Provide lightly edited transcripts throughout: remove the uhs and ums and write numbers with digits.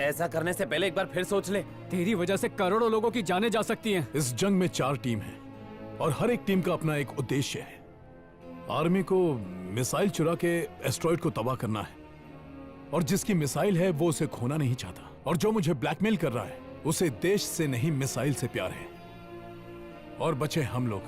ऐसा करने से पहले एक बार फिर सोच ले। तेरी वजह से करोड़ों लोगों की जानें जा सकती हैं। इस जंग में 4 टीम है और हर एक टीम का अपना एक उद्देश्य है। आर्मी को मिसाइल चुरा के एस्ट्रॉइड को तबाह करना है और जिसकी मिसाइल है वो उसे खोना नहीं चाहता, और जो मुझे ब्लैकमेल कर रहा है उसे देश से नहीं मिसाइल से प्यार है। और बचे हम लोग।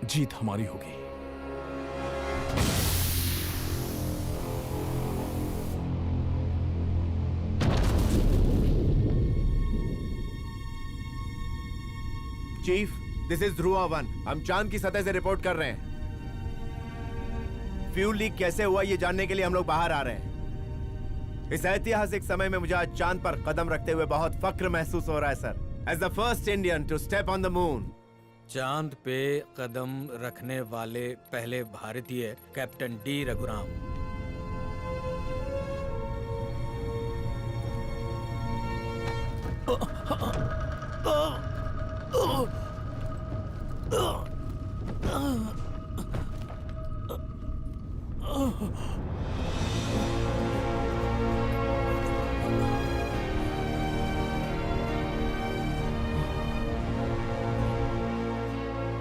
जीत हमारी होगी। Chief, this is Dhruva 1। हम चांद की सतह से रिपोर्ट कर रहे हैं। फ्यूल लीक कैसे हुआ ये जानने के लिए हम लोग बाहर आ रहे हैं। इस ऐतिहासिक समय में मुझे आज चांद पर कदम रखते हुए बहुत फक्र महसूस हो रहा है sir. As the first Indian to step on the moon. चांद पे कदम रखने वाले पहले भारतीय कैप्टन डी रघुराम।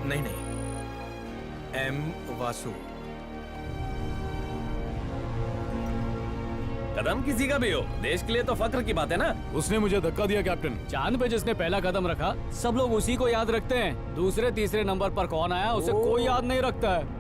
नहीं, एम वासु। कदम किसी का भी हो, देश के लिए तो फख्र की बात है ना। उसने मुझे धक्का दिया कैप्टन। चांद पे जिसने पहला कदम रखा सब लोग उसी को याद रखते हैं। दूसरे तीसरे नंबर पर कौन आया उसे कोई याद नहीं रखता है।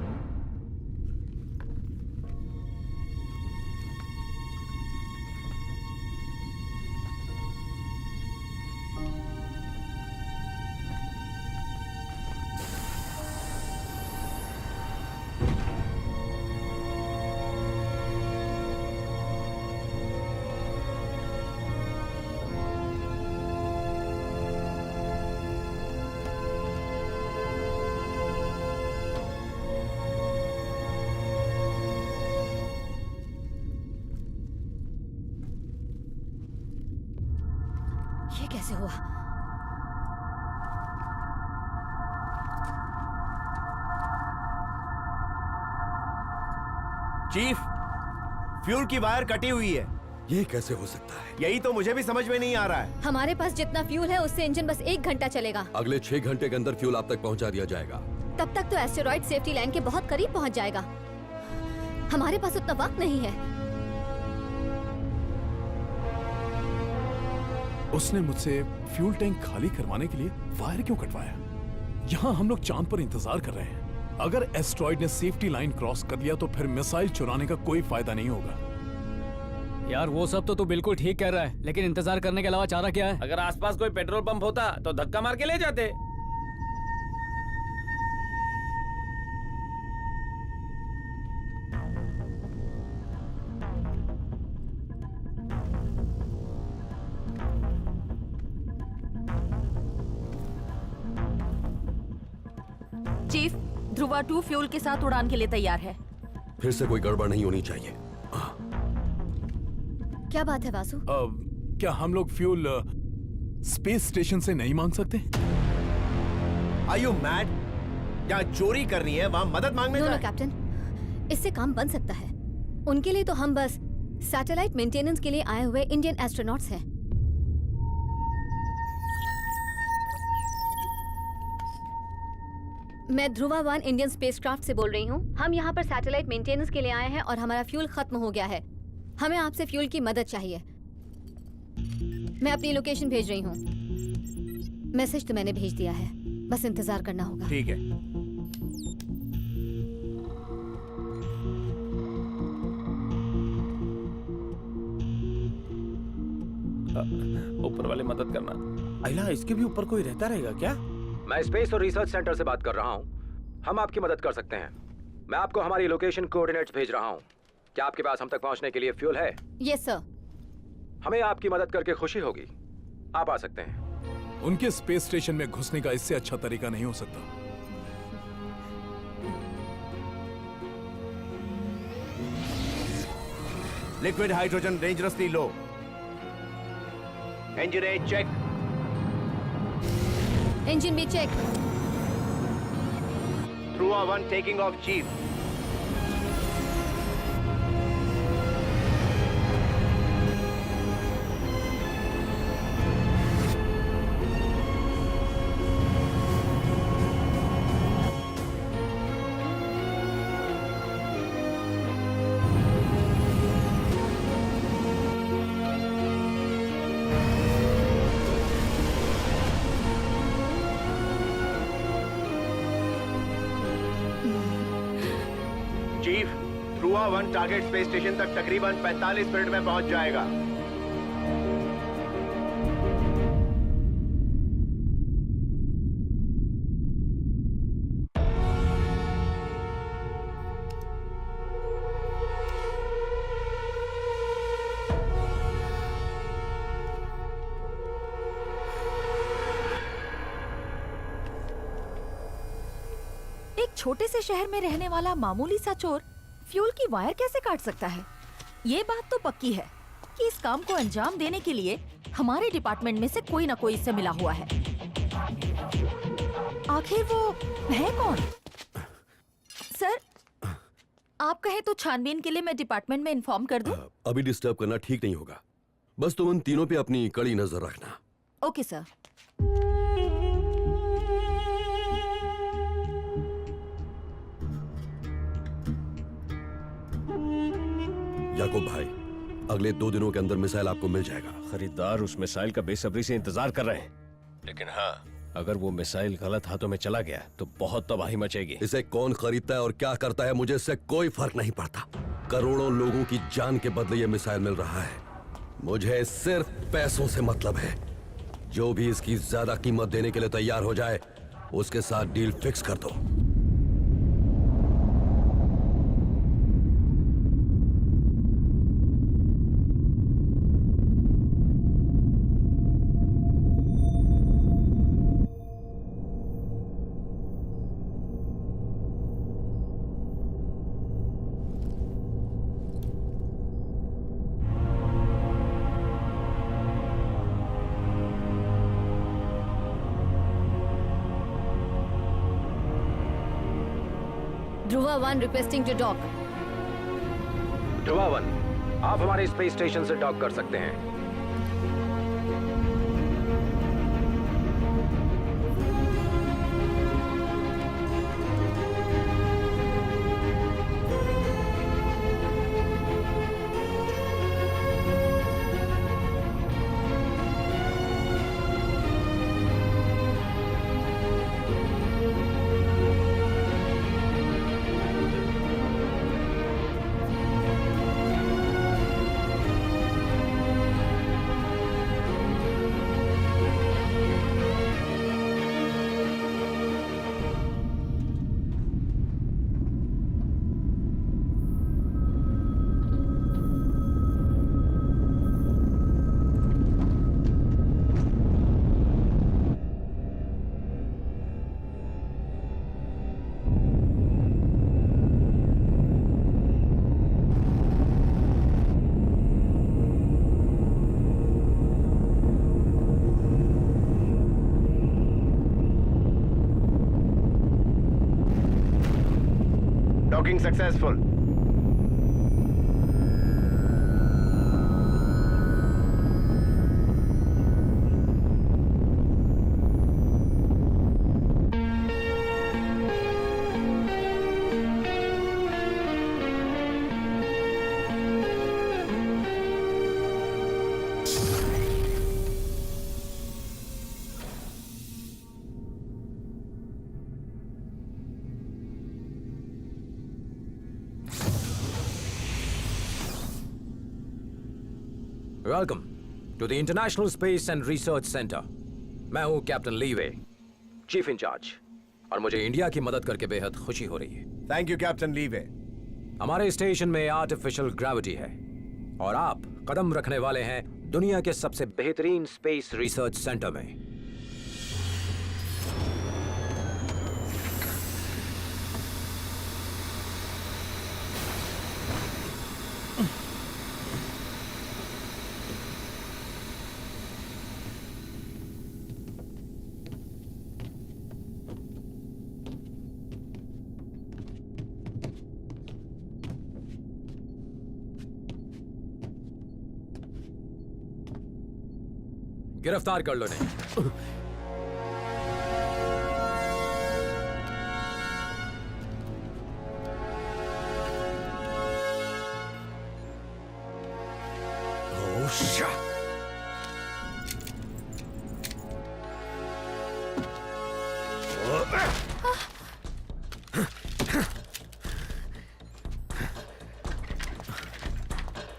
ये कैसे हुआ? चीफ, फ्यूल की वायर कटी हुई है। ये कैसे हो सकता है? यही तो मुझे भी समझ में नहीं आ रहा है। हमारे पास जितना फ्यूल है उससे इंजन बस 1 घंटा चलेगा। अगले 6 घंटे के अंदर फ्यूल आप तक पहुंचा दिया जाएगा। तब तक तो एस्टेरॉइड सेफ्टी लाइन के बहुत करीब पहुंच जाएगा। हमारे पास उतना वक्त नहीं है। उसने मुझसे फ्यूल टैंक खाली करवाने के लिए वायर क्यों कटवाया? यहाँ हम लोग चांद पर इंतजार कर रहे हैं। अगर एस्ट्रॉइड ने सेफ्टी लाइन क्रॉस कर लिया तो फिर मिसाइल चुराने का कोई फायदा नहीं होगा। यार वो सब तो तू बिल्कुल ठीक कह रहा है, लेकिन इंतजार करने के अलावा चारा क्या है? अगर आसपास कोई पेट्रोल पंप होता तो धक्का मार के ले जाते। चीफ, ध्रुवा 2 फ्यूल के साथ उड़ान के लिए तैयार है। फिर से कोई गड़बड़ नहीं होनी चाहिए। क्या बात है वासु? क्या हम लोग फ्यूल स्पेस स्टेशन से नहीं मांग सकते? Are you mad? क्या चोरी करनी है वहाँ मदद मांगने नो जाए? कैप्टन, इससे काम बन सकता है। उनके लिए तो हम बस सैटेलाइट मेंटेनेंस के लिए आए हुए इंडियन एस्ट्रोनॉट्स हैं। मैं ध्रुवा 1 इंडियन स्पेसक्राफ्ट से बोल रही हूँ। हम यहाँ पर सैटेलाइट मेंटेनेंस के लिए आए हैं और हमारा फ्यूल खत्म हो गया है। हमें आपसे फ्यूल की मदद चाहिए। मैं अपनी लोकेशन भेज रही हूँ। मैसेज तो मैंने भेज दिया है, बस इंतजार करना होगा। ठीक है। ऊपर वाले मदद करना। अहिला, इसके भी ऊपर कोई रहता रहेगा क्या? मैं स्पेस और रिसर्च सेंटर से बात कर रहा हूँ। हम आपकी मदद कर सकते हैं। मैं आपको हमारी लोकेशन कोऑर्डिनेट्स भेज रहा हूँ। क्या आपके पास हम तक पहुँचने के लिए फ्यूल है? Yes sir. हमें आपकी मदद करके खुशी होगी। आप आ सकते हैं। उनके स्पेस स्टेशन में घुसने का इससे अच्छा तरीका नहीं हो सकता। Liquid hydrogen dangerously low. Engine A check. Engine भी check. Dhruva 1 taking off chief. Chief, Dhruva 1 target space station तक तकरीबन 45 मिनट में पहुंच जाएगा। एक छोटे से शहर में रहने वाला मामूली सा चोर फ्यूल की वायर कैसे काट सकता है? ये बात तो पक्की है कि इस काम को अंजाम देने के लिए हमारे डिपार्टमेंट में से कोई ना कोई इससे मिला हुआ है। आखिर वो है कौन? सर, आप कहें तो छानबीन के लिए मैं डिपार्टमेंट में इन्फॉर्म कर दूं? अभी डिस्टर्ब करना ठीक नहीं होगा। बस तुम उन तीनों पे अपनी कड़ी नजर रखना। Okay sir. याकूब भाई, अगले 2 दिनों के अंदर मिसाइल आपको मिल जाएगा। खरीदार उस मिसाइल का बेसब्री से इंतजार कर रहे हैं, लेकिन हाँ, अगर वो मिसाइल गलत हाथों में चला गया तो बहुत तबाही मचेगी। इसे कौन खरीदता है और क्या करता है, मुझे इससे कोई फर्क नहीं पड़ता। करोड़ों लोगों की जान के बदले ये मिसाइल मिल रहा है। मुझे सिर्फ पैसों से मतलब है। जो भी इसकी ज्यादा कीमत देने के लिए तैयार हो जाए, उसके साथ डील फिक्स कर दो। Dhruva 1 requesting to dock. Dhruva 1, आप हमारे स्पेस स्टेशन से डॉक कर सकते हैं। Docking successful. Welcome to the international space and research centre. मैं हूं कैप्टन लीवे, चीफ इंचार्ज, और मुझे इंडिया की मदद करके बेहद खुशी हो रही है। Thank you captain leeway. हमारे स्टेशन में आर्टिफिशियल ग्रेविटी है और आप कदम रखने वाले हैं दुनिया के सबसे बेहतरीन स्पेस रिसर्च सेंटर में। गिरफ्तार कर लो नहीं।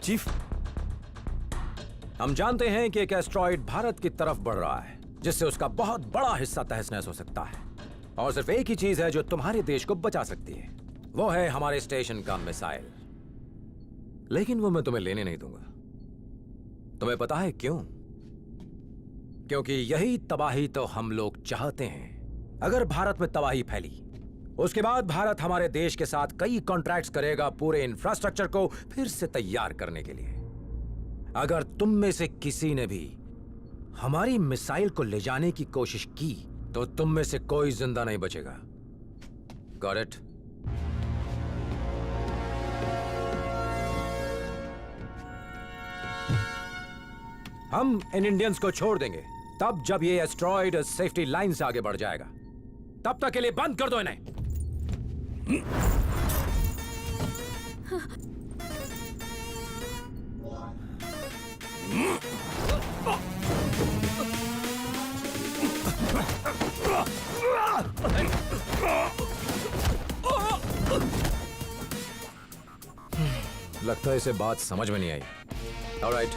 चीफ, हम जानते हैं कि एक एस्ट्रॉइड भारत की तरफ बढ़ रहा है, जिससे उसका बहुत बड़ा हिस्सा तहस नहस हो सकता है। और सिर्फ एक ही चीज है जो तुम्हारे देश को बचा सकती है, वो है हमारे स्टेशन का मिसाइल। लेकिन वो मैं तुम्हें लेने नहीं दूंगा। तुम्हें पता है क्यों? क्योंकि यही तबाही तो हम लोग चाहते हैं। अगर भारत में तबाही फैली, उसके बाद भारत हमारे देश के साथ कई कॉन्ट्रैक्ट्स करेगा पूरे इंफ्रास्ट्रक्चर को फिर से तैयार करने के लिए। अगर तुम में से किसी ने भी हमारी मिसाइल को ले जाने की कोशिश की तो तुम में से कोई जिंदा नहीं बचेगा। Got it? हम इन इंडियंस को छोड़ देंगे तब जब ये एस्ट्रॉइड सेफ्टी लाइन से आगे बढ़ जाएगा। तब तक के लिए बंद कर दो इन्हें। लगता है इसे बात समझ में नहीं आई। ऑलराइट।